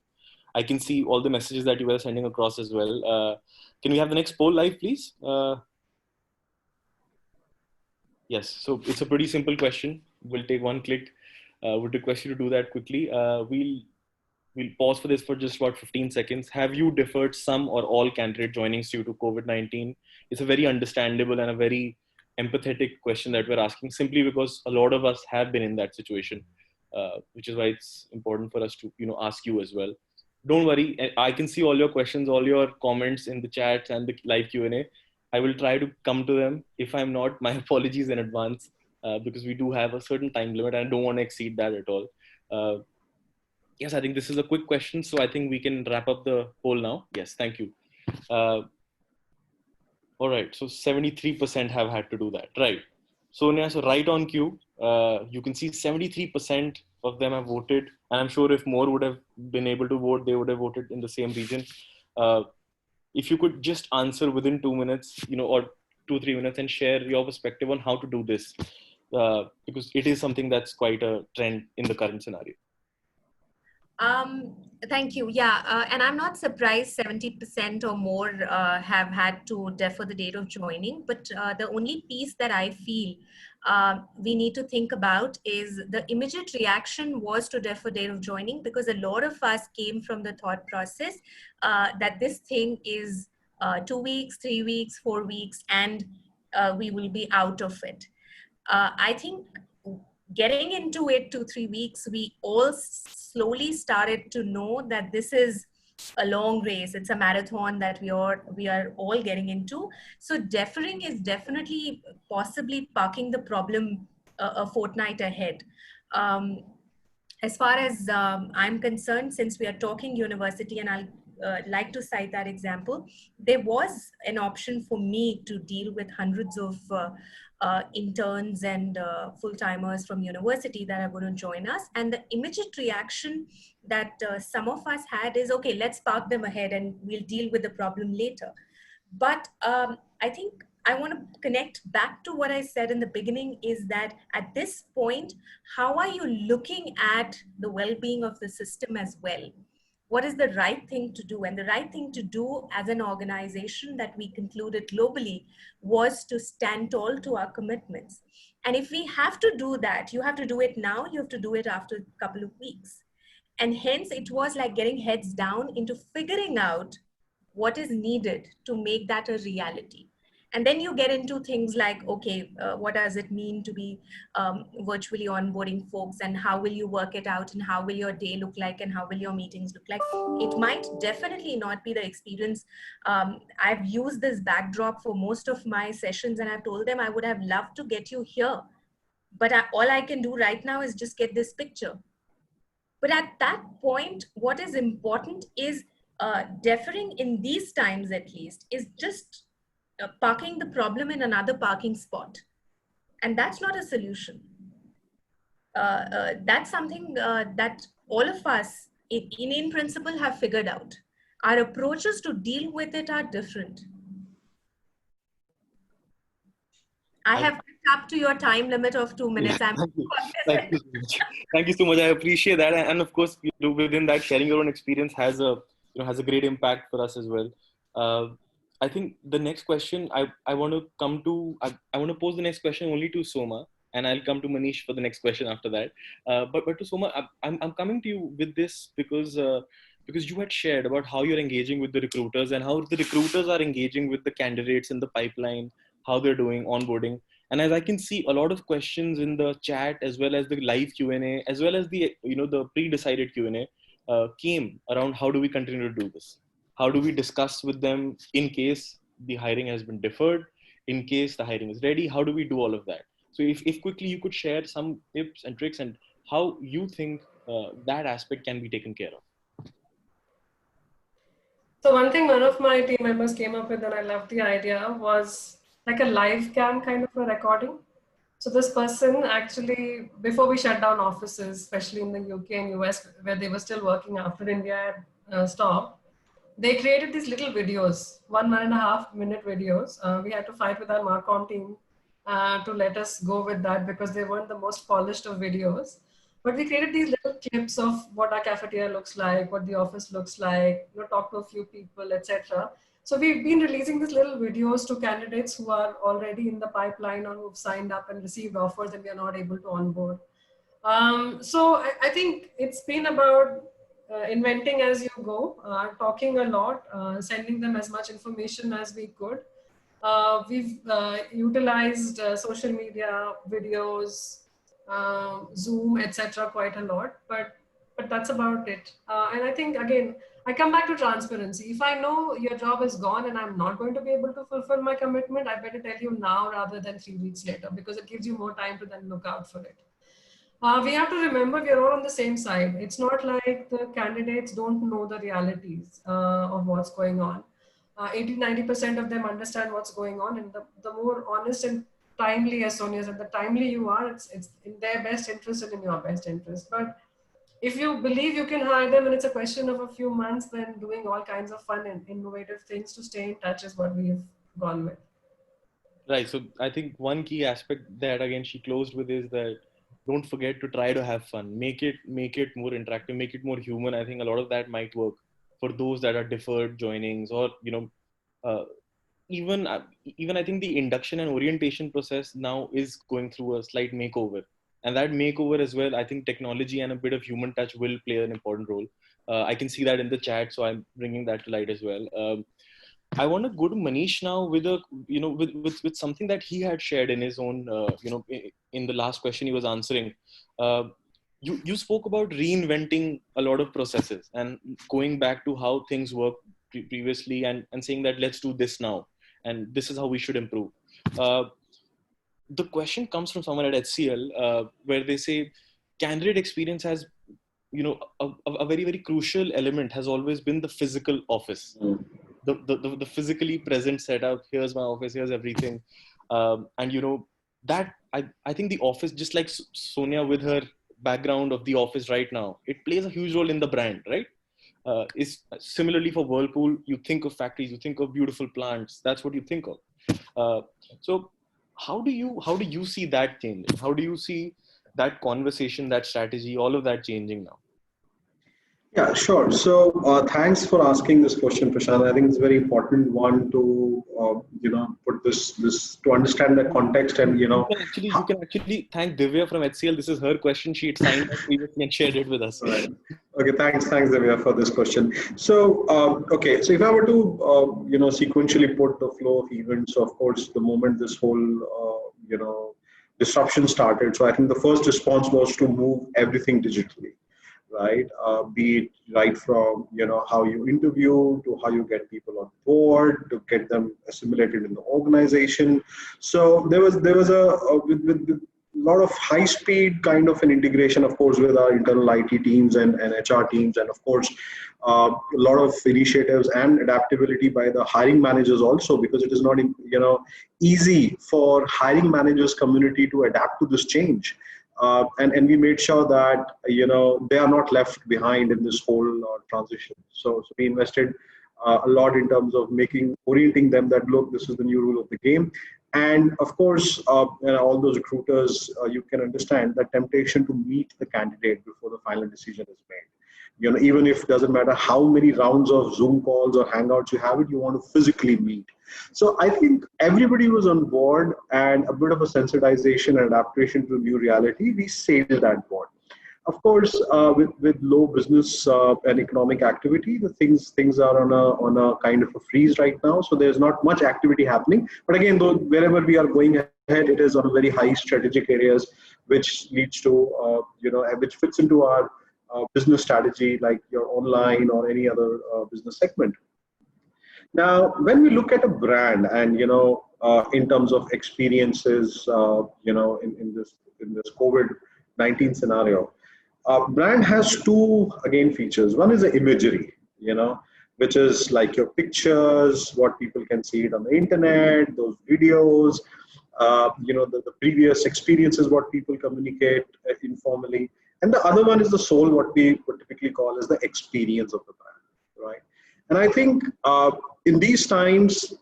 I can see all the messages that you were sending across as well. Can we have the next poll live, please? Yes. So it's a pretty simple question. We'll take one click. Would request you to do that quickly. We'll pause for this for just about 15 seconds. Have you deferred some or all candidate joinings due to COVID-19? It's a very understandable and a very empathetic question that we're asking, simply because a lot of us have been in that situation, which is why it's important for us to ask you as well. Don't worry, I can see all your questions, all your comments in the chat and the live Q&A. I will try to come to them. If I'm not, my apologies in advance, because we do have a certain time limit and I don't want to exceed that at all. Yes, I think this is a quick question, so I think we can wrap up the poll now. Yes, thank you. All right, so 73% have had to do that, right? Sonia, so right on cue, you can see 73% of them have voted, and I'm sure if more would have been able to vote, they would have voted in the same region. If you could just answer within 2 minutes, or 2-3 minutes, and share your perspective on how to do this, because it is something that's quite a trend in the current scenario. Thank you. Yeah, and I'm not surprised 70% or more have had to defer the date of joining. But the only piece that I feel we need to think about is the immediate reaction was to defer date of joining, because a lot of us came from the thought process that this thing is 2 weeks, 3 weeks, 4 weeks, and we will be out of it. I think getting into it 2-3 weeks, we all slowly started to know that this is a long race. It's a marathon that we are all getting into. So deferring is definitely possibly parking the problem a fortnight ahead. As far as I'm concerned, since we are talking university, and I'll like to cite that example, there was an option for me to deal with hundreds of interns and full-timers from university that are going to join us. And the immediate reaction that some of us had is, okay, let's park them ahead and we'll deal with the problem later. But I think I want to connect back to what I said in the beginning, is that at this point, how are you looking at the well-being of the system as well? What is the right thing to do? And the right thing to do as an organization that we concluded globally was to stand tall to our commitments. And if we have to do that, you have to do it now, you have to do it after a couple of weeks. And hence it was like getting heads down into figuring out what is needed to make that a reality. And then you get into things like, okay, what does it mean to be virtually onboarding folks, and how will you work it out, and how will your day look like, and how will your meetings look like? It might definitely not be the experience. I've used this backdrop for most of my sessions, and I've told them I would have loved to get you here, but all I can do right now is just get this picture. But at that point, what is important is deferring in these times, at least, is just parking the problem in another parking spot. And that's not a solution. That's something that all of us in principle have figured out. Our approaches to deal with it are different. I have up to your time limit of 2 minutes. Yeah, thank you so much. Thank you so much. I appreciate that. And of course, within that, sharing your own experience has a great impact for us as well. I think the next question I want to come to, I want to pose the next question only to Soma, and I'll come to Manish for the next question after that. But to Soma, I'm coming to you with this because you had shared about how you're engaging with the recruiters and how the recruiters are engaging with the candidates in the pipeline, how they're doing onboarding. And as I can see, a lot of questions in the chat, as well as the live Q&A, as well as the the pre-decided Q&A came around how do we continue to do this? How do we discuss with them in case the hiring has been deferred, in case the hiring is ready? How do we do all of that? So if quickly you could share some tips and tricks and how you think that aspect can be taken care of. So one thing one of my team members came up with, and I loved the idea, was like a live cam kind of a recording. So this person actually, before we shut down offices, especially in the UK and US, where they were still working after India had stopped, they created these little videos, 1.5 minute videos. We had to fight with our Marcom team to let us go with that because they weren't the most polished of videos. But we created these little clips of what our cafeteria looks like, what the office looks like, talk to a few people, etc. So we've been releasing these little videos to candidates who are already in the pipeline or who've signed up and received offers and we are not able to onboard. So I think it's been about inventing as you go, talking a lot, sending them as much information as we could. We've utilized social media, videos, Zoom, etc., quite a lot, but that's about it. And I think again, I come back to transparency. If I know your job is gone and I'm not going to be able to fulfill my commitment, I better tell you now rather than 3 weeks later, because it gives you more time to then look out for it. We have to remember we are all on the same side. It's not like the candidates don't know the realities of what's going on. 80-90% of them understand what's going on, and the more honest and timely, as Sonia said, the timely you are, it's in their best interest and in your best interest. But if you believe you can hire them and it's a question of a few months, then doing all kinds of fun and innovative things to stay in touch is what we've gone with. Right. So I think one key aspect that again she closed with is that don't forget to try to have fun. Make it more interactive, make it more human. I think a lot of that might work for those that are deferred joinings, or even I think the induction and orientation process now is going through a slight makeover. And that makeover as well, I think technology and a bit of human touch will play an important role. I can see that in the chat, so I'm bringing that to light as well. I want to go to Manish now with a, with something that he had shared in his own, in the last question he was answering. You spoke about reinventing a lot of processes and going back to how things worked previously and saying that let's do this now and this is how we should improve. The question comes from someone at HCL where they say candidate experience has, a very, very crucial element has always been the physical office. The physically present setup. Here's my office, here's everything. And that I think the office, just like Sonia with her background of the office right now, it plays a huge role in the brand, right? Is similarly for Whirlpool, you think of factories, you think of beautiful plants, that's what you think of. So how do you see that changing? How do you see that conversation, that strategy, all of that changing now? Yeah, sure. So thanks for asking this question, Prashant. I think it's a very important one to put this to understand the context and You can actually thank Divya from HCL. This is her question. She had signed up previously and shared it with us. Right. Okay, thanks Divya for this question. So so if I were to sequentially put the flow of events, of course, the moment this whole disruption started, so I think the first response was to move everything digitally. Right, be it right from how you interview to how you get people on board to get them assimilated in the organization. So there was with a lot of high speed kind of an integration, of course, with our internal IT teams and HR teams, and of course a lot of initiatives and adaptability by the hiring managers also, because it is not easy for hiring managers community to adapt to this change. And we made sure that they are not left behind in this whole transition. So we invested a lot in terms of orienting them that look, this is the new rule of the game. And of course, all those recruiters, you can understand that temptation to meet the candidate before the final decision is made. Even if it doesn't matter how many rounds of Zoom calls or Hangouts you have, you want to physically meet. So I think everybody was on board, and a bit of a sensitization and adaptation to the new reality. We sailed that board. Of course, with low business and economic activity, the things are on a kind of a freeze right now. So there's not much activity happening. But again, though, wherever we are going ahead, it is on a very high strategic areas, which leads to which fits into our business strategy, like your online or any other business segment. Now, when we look at a brand and in terms of experiences, in this COVID-19 scenario. Brand has two again features. One is the imagery, which is like your pictures, what people can see it on the internet, those videos, the previous experiences, what people communicate informally. And the other one is the soul, what we would typically call as the experience of the brand, right? And I think in these times,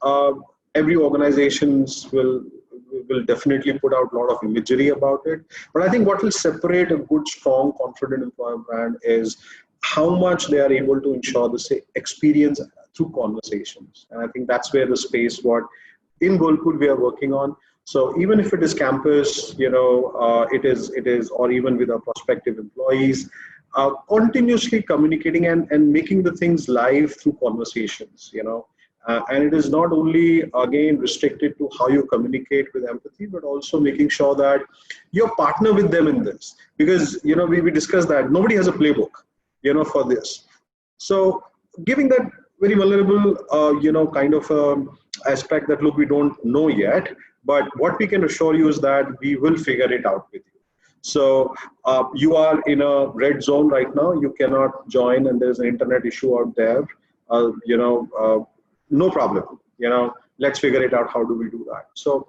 every organizations will definitely put out a lot of imagery about it. But I think what will separate a good, strong, confident employer brand is how much they are able to ensure the experience through conversations. And I think that's where the space what in Golpur we are working on. So even if it is campus, it is, or even with our prospective employees, continuously communicating and making the things live through conversations, and it is not only again restricted to how you communicate with empathy, but also making sure that you partner with them in this, because we discussed that nobody has a playbook, for this. So giving that very vulnerable, kind of aspect that look, we don't know yet, but what we can assure you is that we will figure it out with you. So you are in a red zone right now. You cannot join, and there's an internet issue out there. No problem. Let's figure it out. How do we do that? So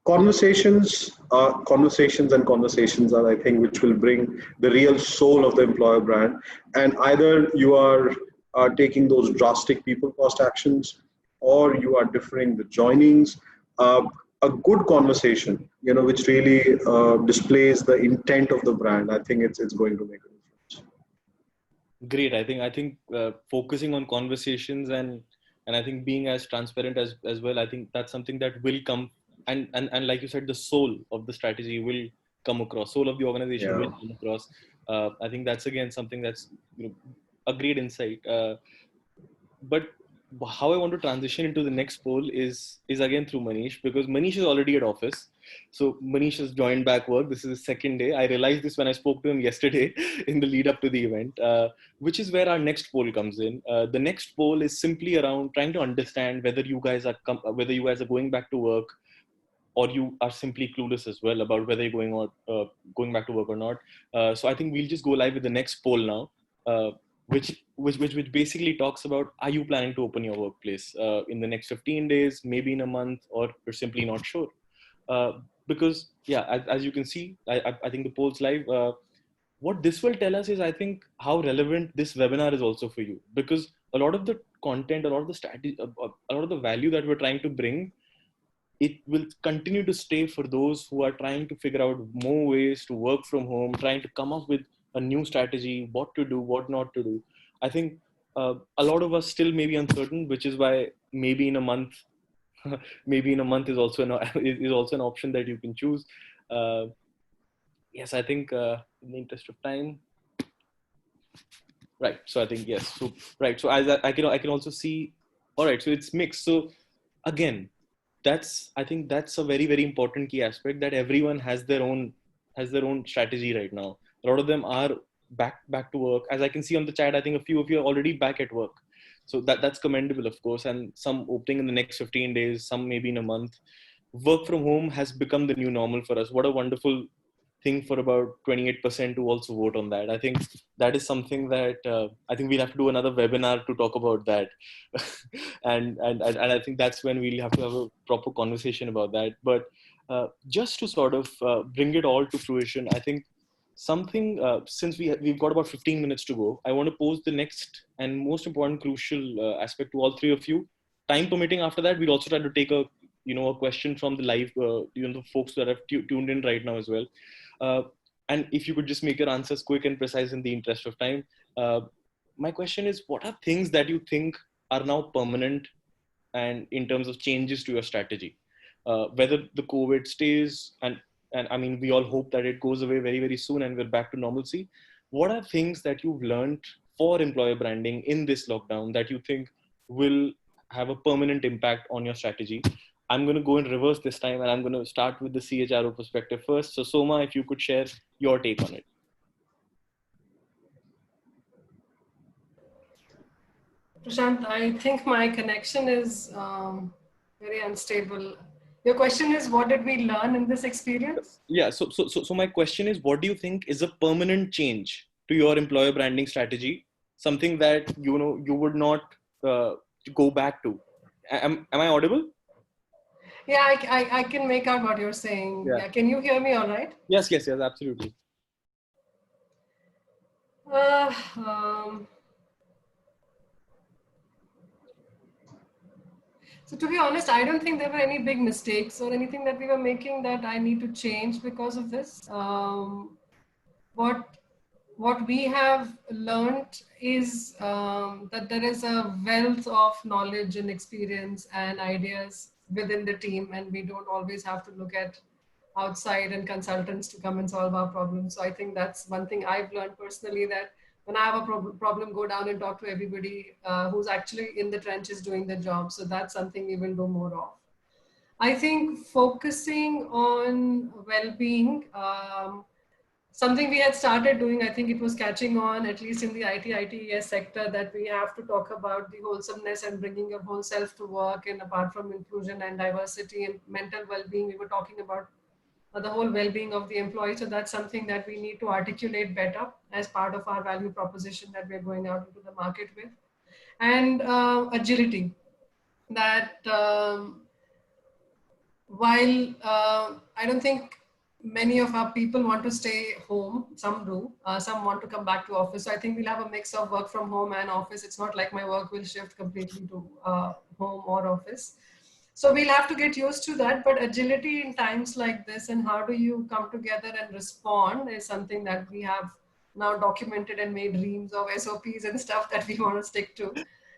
conversations are, I think, which will bring the real soul of the employer brand. And either you are taking those drastic people cost actions, or you are deferring the joinings. A good conversation, which really displays the intent of the brand, I think it's going to make a difference. Great. I think focusing on conversations and I think being as transparent as well, I think that's something that will come, and like you said, the soul of the strategy will come across, soul of the organization will come across. I think that's again something that's a great insight. But how I want to transition into the next poll is again through Manish, because Manish is already at office. So Manish has joined back work. This is his second day. I realized this when I spoke to him yesterday in the lead up to the event, which is where our next poll comes in. The next poll is simply around trying to understand whether you guys are going back to work, or you are simply clueless as well about whether you're going back to work or not. So I think we'll just go live with the next poll now. Which basically talks about, are you planning to open your workplace in the next 15 days, maybe in a month, or you're simply not sure? Because as you can see, I think the poll's live. What this will tell us is, I think, how relevant this webinar is also for you, because a lot of the content, a lot of the strategy, a lot of the value that we're trying to bring, it will continue to stay for those who are trying to figure out more ways to work from home, trying to come up with a new strategy, what to do, what not to do. I think a lot of us still may be uncertain, which is why maybe in a month is also an option that you can choose. Yes, I think in the interest of time, right? So I think yes. So right. So as I can also see. All right. So it's mixed. So again, I think that's a very, very important key aspect, that everyone has their own strategy right now. A lot of them are back to work. As I can see on the chat, I think a few of you are already back at work. So that's commendable, of course. And some opening in the next 15 days, some maybe in a month. Work from home has become the new normal for us. What a wonderful thing for about 28% to also vote on that. I think that is something that I think we'll have to do another webinar to talk about that. and I think that's when we'll have to have a proper conversation about that. But just to sort of bring it all to fruition, I think something, since we've got about 15 minutes to go, I want to pose the next and most important crucial aspect to all three of you. Time permitting, after that, we'll also try to take a question from the live, the folks that have tuned in right now as well. And if you could just make your answers quick and precise in the interest of time. My question is, what are things that you think are now permanent and in terms of changes to your strategy? Whether the COVID stays, and I mean, we all hope that it goes away very, very soon and we're back to normalcy. What are things that you've learned for employer branding in this lockdown that you think will have a permanent impact on your strategy? I'm going to go in reverse this time, and I'm going to start with the CHRO perspective first. So Soma, if you could share your take on it. Prashant, I think my connection is very unstable. Your question is, what did we learn in this experience? Yeah. So my question is, what do you think is a permanent change to your employer branding strategy? Something that you would not uh, go back to. Am I audible? Yeah, I can make out what you're saying. Yeah. Yeah, can you hear me all right? Yes. Absolutely. Uh, um, so to be honest, I don't think there were any big mistakes or anything that we were making that I need to change because of this. What we have learned is that there is a wealth of knowledge and experience and ideas within the team, and we don't always have to look at outside and consultants to come and solve our problems. So I think that's one thing I've learned personally, that when I have a problem, go down and talk to everybody who's actually in the trenches doing the job. So that's something we will do more of. I think focusing on well-being, something we had started doing, I think it was catching on, at least in the ITES sector, that we have to talk about the wholesomeness and bringing your whole self to work. And apart from inclusion and diversity and mental well-being, we were talking about the whole well-being of the employee. So that's something that we need to articulate better as part of our value proposition that we're going out into the market with. And agility, that while I don't think many of our people want to stay home, some do, some want to come back to office. So I think we'll have a mix of work from home and office. It's not like my work will shift completely to home or office. So we'll have to get used to that. But agility in times like this, and how do you come together and respond, is something that we have now documented and made reams of SOPs and stuff that we want to stick to.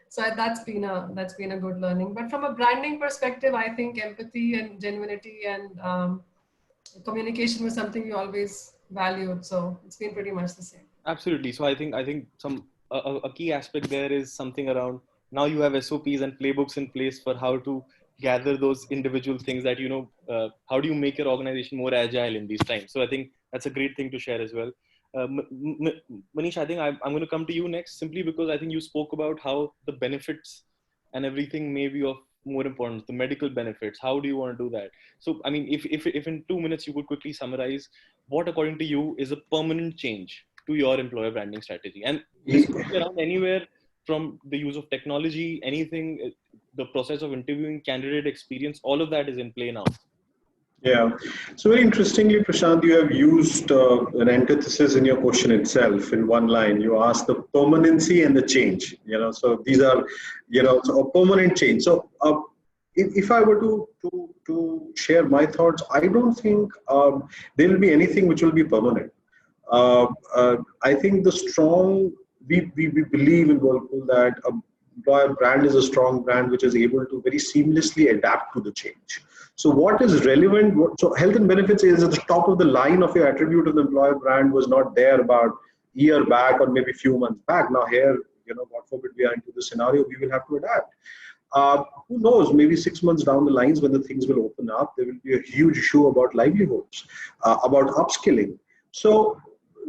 So that's been a good learning. But from a branding perspective, I think empathy and genuinity and communication was something we always valued. So it's been pretty much the same. Absolutely. So I think a key aspect there is something around, now you have SOPs and playbooks in place for how to gather those individual things that how do you make your organization more agile in these times. So I think that's a great thing to share as well. Manish, I think I'm going to come to you next, simply because I think you spoke about how the benefits and everything may be of more importance, the medical benefits. How do you want to do that? So, I mean, if in 2 minutes you could quickly summarize what, according to you, is a permanent change to your employer branding strategy, and this could be around anywhere from the use of technology, anything, the process of interviewing, candidate experience, all of that is in play now. Yeah. So very interestingly, Prashant, you have used an antithesis in your question itself. In one line, you asked the permanency and the change. So these are, so a permanent change. So if I were to share my thoughts, I don't think there will be anything which will be permanent. I think we believe in Whirlpool that employer brand is a strong brand which is able to very seamlessly adapt to the change. So what is relevant? So health and benefits is at the top of the line of your attribute of the employer brand, was not there about a year back or maybe a few months back. Now here, God forbid we are into the scenario, we will have to adapt. Who knows, maybe 6 months down the lines when the things will open up, there will be a huge issue about livelihoods, about upskilling. So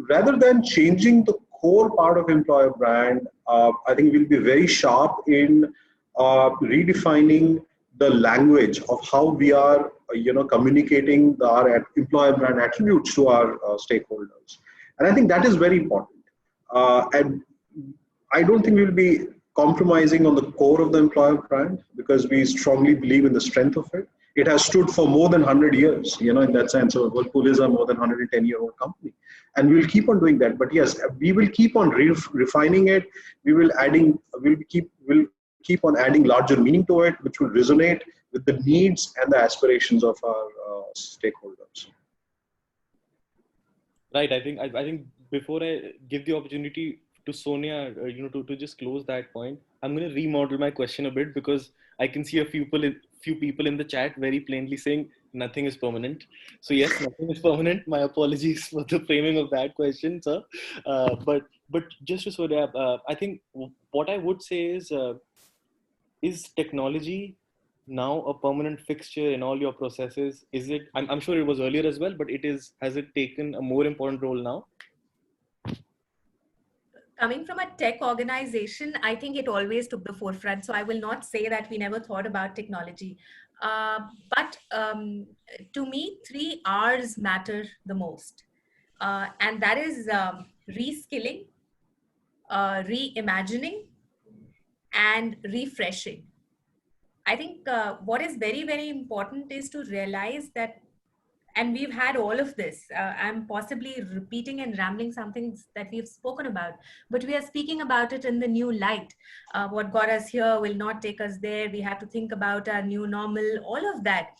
rather than changing the core part of employer brand, I think we'll be very sharp in redefining the language of how we are, communicating our employer brand attributes to our stakeholders. And I think that is very important. And I don't think we'll be compromising on the core of the employer brand, because we strongly believe in the strength of it. It has stood for more than 100 years, in that sense. So Whirlpool is a more than 110-year-old company. And we'll keep on doing that. But yes, we will keep on refining it. We'll keep on adding larger meaning to it, which will resonate with the needs and the aspirations of our stakeholders. Right. I think before I give the opportunity to Sonia, to just close that point, I'm going to remodel my question a bit, because I can see a few people in the chat very plainly saying nothing is permanent. So yes, nothing is permanent. My apologies for the framing of that question, sir. But just to sort of, I think what I would say is technology now a permanent fixture in all your processes? Is it? I'm sure it was earlier as well, but has it taken a more important role now? coming from a tech organization, I think it always took the forefront. So I will not say that we never thought about technology. But to me, 3 R's matter the most. And that is reskilling, reimagining, and refreshing. I think what is very, very important is to realize that, and we've had all of this. I'm possibly repeating and rambling some things that we've spoken about, but we are speaking about it in the new light. What got us here will not take us there. We have to think about our new normal, all of that.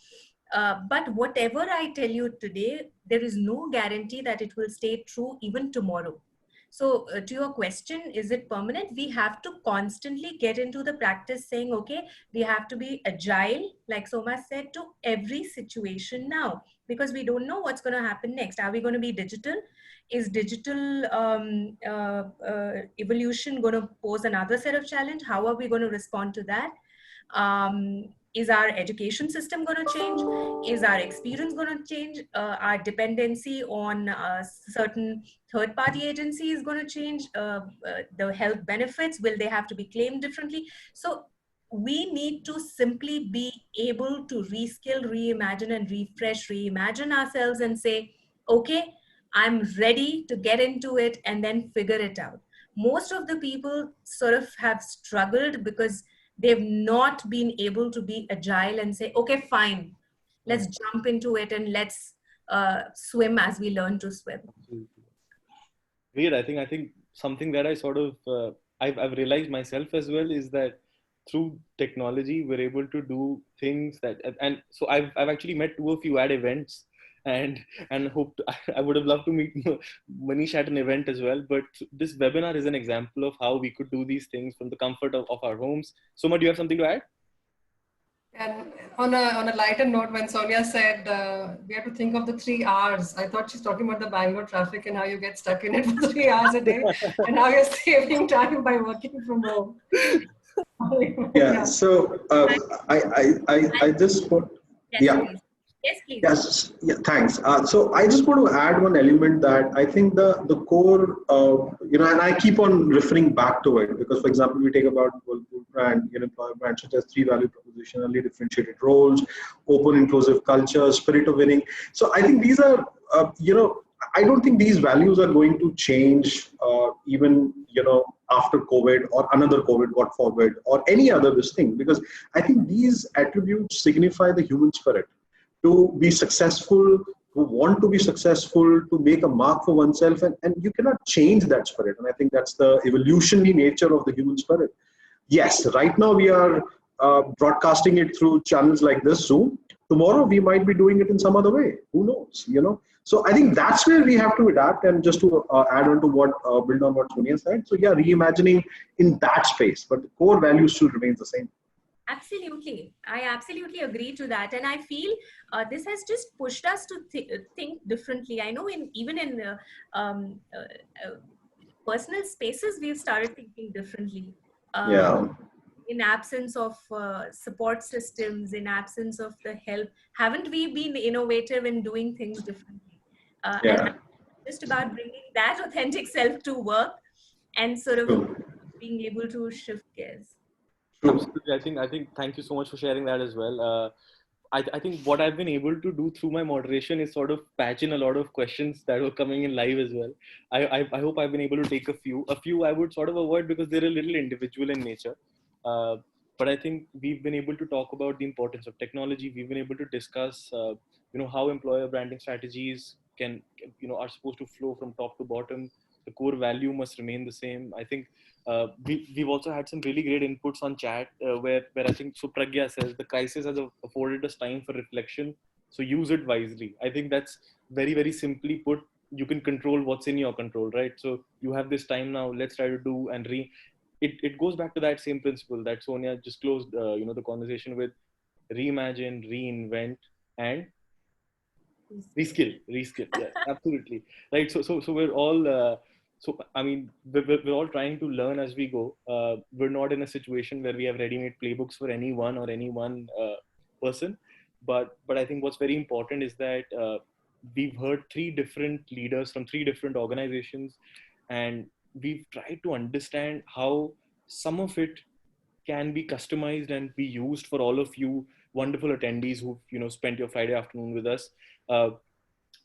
But whatever I tell you today, there is no guarantee that it will stay true even tomorrow. So, to your question, is it permanent? We have to constantly get into the practice saying, okay, we have to be agile, like Soma said, to every situation now, because we don't know what's going to happen next. Are we going to be digital? Is digital evolution going to pose another set of challenge? How are we going to respond to that? Is our education system going to change? Is our experience going to change? Our dependency on certain third-party agency is going to change. The health benefits, will they have to be claimed differently? So we need to simply be able to reskill, reimagine, and refresh, reimagine ourselves and say, okay, I'm ready to get into it and then figure it out. Most of the people sort of have struggled because they've not been able to be agile and say, okay, fine, let's jump into it and let's swim as we learn to swim. Great. I think something that I sort of I've realized myself as well is that through technology we're able to do things that, and so I've actually met 2 of you at events, and hoped I would have loved to meet Manish at an event as well. But this webinar is an example of how we could do these things from the comfort of our homes. Soma, do you have something to add? And on a lighter note, when Sonia said we have to think of the 3 R's, I thought she's talking about the Bangalore traffic and how you get stuck in it for 3 hours a day and how you're saving time by working from home. Yeah. So I just put, yeah. Please. Yes, please. Yes, yeah, thanks. So I just want to add one element that I think the core, and I keep on referring back to it because, for example, we take about Whirlpool brand, employer brand, such as 3 value proposition, early differentiated roles, open inclusive culture, spirit of winning. So I think these are, I don't think these values are going to change even, after COVID or another COVID, God forbid, or any other this thing, because I think these attributes signify the human spirit. To be successful, to want to be successful, to make a mark for oneself, and you cannot change that spirit. And I think that's the evolutionary nature of the human spirit. Yes, right now we are broadcasting it through channels like this, Zoom. Tomorrow we might be doing it in some other way. Who knows? So I think that's where we have to adapt. And just to add on to build on what Sonia said. So yeah, reimagining in that space, but the core value still remains the same. Absolutely. I absolutely agree to that. And I feel this has just pushed us to think differently. I know even in personal spaces, we've started thinking differently. In absence of support systems, in absence of the help, haven't we been innovative in doing things differently? And just about bringing that authentic self to work and sort of being able to shift gears. Absolutely. I think thank you so much for sharing that as well. I think what I've been able to do through my moderation is sort of patch in a lot of questions that were coming in live as well. I hope I've been able to take a few. A few I would sort of avoid because they're a little individual in nature. But I think we've been able to talk about the importance of technology. We've been able to discuss, how employer branding strategies are supposed to flow from top to bottom. The core value must remain the same. I think we've also had some really great inputs on chat where I think Pragya says the crisis has afforded us time for reflection. So use it wisely. I think that's very, very simply put. You can control what's in your control, right? So you have this time now. Let's try to do and It goes back to that same principle that Sonia just closed, the conversation with: reimagine, reinvent, and reskill. Yeah, absolutely. Right. So we're all. We're all trying to learn as we go. We're not in a situation where we have ready-made playbooks for anyone or any one person. But I think what's very important is that we've heard 3 different leaders from 3 different organizations, and we've tried to understand how some of it can be customized and be used for all of you wonderful attendees who've spent your Friday afternoon with us.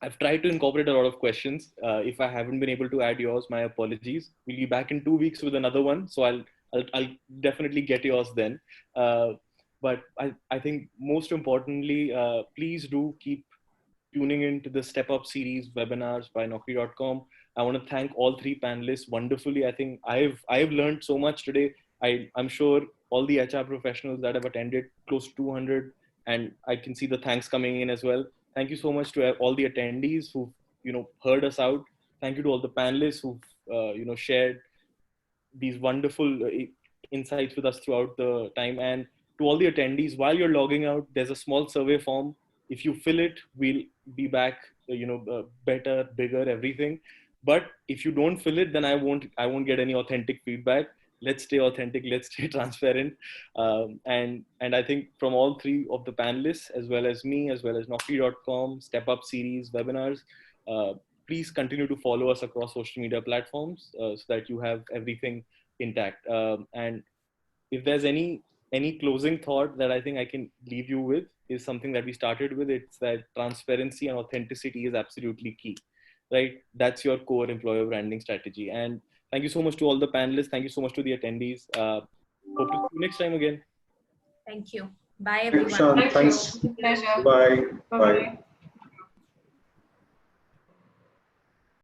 I've tried to incorporate a lot of questions. If I haven't been able to add yours, my apologies. We'll be back in 2 weeks with another one, so I'll definitely get yours then. But I think most importantly, please do keep tuning into the Step Up series webinars by Naukri.com. I want to thank all three panelists wonderfully. I think I've learned so much today. I'm sure all the HR professionals that have attended, close to 200, and I can see the thanks coming in as well. Thank you so much to all the attendees who've heard us out. Thank you to all the panelists who've shared these wonderful insights with us throughout the time. And to all the attendees, while you're logging out, there's a small survey form. If you fill it, we'll be back, better, bigger, everything. But if you don't fill it, then I won't get any authentic feedback. Let's stay authentic. Let's stay transparent. And I think from all three of the panelists, as well as me, as well as Naukri.com, Step Up series webinars, please continue to follow us across social media platforms so that you have everything intact. And if there's any closing thought that I think I can leave you with is something that we started with. It's that transparency and authenticity is absolutely key, right? That's your core employer branding strategy. And thank you so much to all the panelists. Thank you so much to the attendees. Hope to see you next time again. Thank you. Bye, everyone. Thank you, Prashant. Thanks. Pleasure. Bye. Bye-bye.